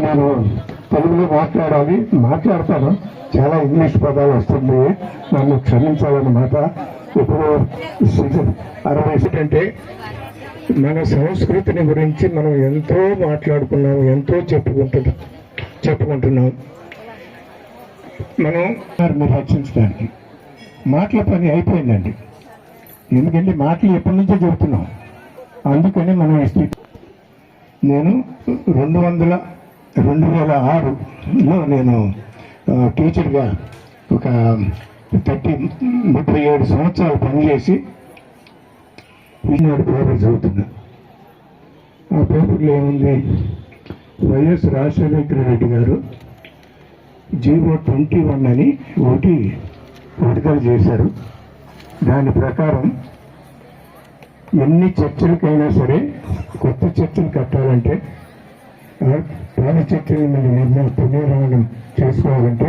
నేను తెలుగులో మాట్లాడతాను. చాలా ఇంగ్లీష్ పదాలు వస్తుంది, నన్ను క్షమించాలన్నమాట. ఇప్పుడు 60 అంటే మన సంస్కృతిని గురించి మనం ఎంతో మాట్లాడుకున్నాము, ఎంతో చెప్పుకుంటున్నాం. మనం రక్షించడానికి మాటల పని అయిపోయిందండి. ఎందుకంటే మాటలు ఎప్పటి నుంచో చెబుతున్నాం. అందుకని మనం నేను 2006లో నేను టీచర్గా ఒక 37 సంవత్సరాలు పనిచేసి ఈనాడు పేపర్ చదువుతున్నా. ఆ పేపర్లో ఏముంది, వైఎస్ రాజశేఖర రెడ్డి గారు జీవో 21 అని ఒకటి విడుదల చేశారు. దాని ప్రకారం ఎన్ని చర్చలకైనా సరే కొత్త చర్చలు కట్టాలంటే, పాత చర్చలు పునర్నిర్మాణం చేసుకోవాలంటే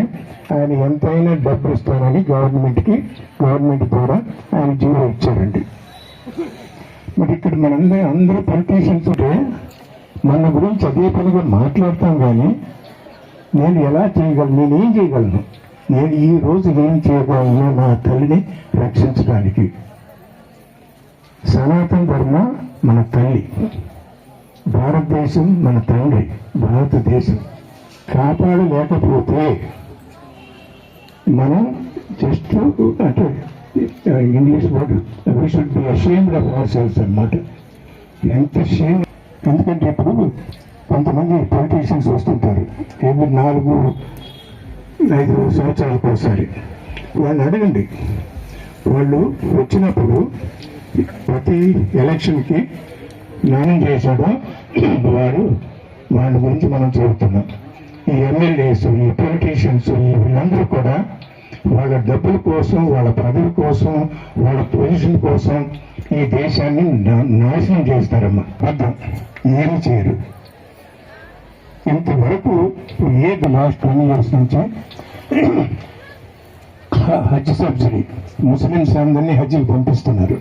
ఆయన ఎంతైనా డబ్బు ఇస్తానని గవర్నమెంట్ ద్వారా ఆయన జీవో ఇచ్చారండి. మరి ఇక్కడ అందరూ పొలిటీషియన్స్ ఉంటే మన గురించి అదే పనిగా మాట్లాడతాం. కానీ నేను ఎలా చేయగలను, నేనేం చేయగలను, నేను ఈ రోజు ఏం చేయగలను నా తల్లిని రక్షించడానికి? సనాతన ధర్మ మన తల్లి, భారతదేశం మన తండ్రి. భారతదేశం కాపాడలేకపోతే మనం జస్ట్ అంటే English word we should be ashamed of our selves అన్నమాట. ఎంత షేమ్! ఎందుకంటే ఇప్పుడు కొంతమంది పొలిటీషియన్స్ వస్తుంటారు, ఏమి 4-5 సంవత్సరాలకు ఒకసారి. వాళ్ళని అడగండి, వాళ్ళు వచ్చినప్పుడు ప్రతి ఎలక్షన్కి న్యాయం చేశాడో వాళ్ళ గురించి మనం చెబుతున్నాం. ఈ ఎమ్మెల్యేస్, ఈ పొలిటీషియన్స్, వీళ్ళందరూ కూడా వాళ్ళ డబ్బుల కోసం, వాళ్ళ పదవి కోసం, వాళ్ళ పొజిషన్ కోసం ఈ దేశాన్ని నాశనం చేస్తారమ్మా. అర్థం ఏమి చేయరు. ఇంతవరకు లాస్ట్ 10 years నుంచి హజ్ సబ్సిడీ, ముస్లిమ్స్ అందరినీ హజ్జీకి పంపిస్తున్నారు.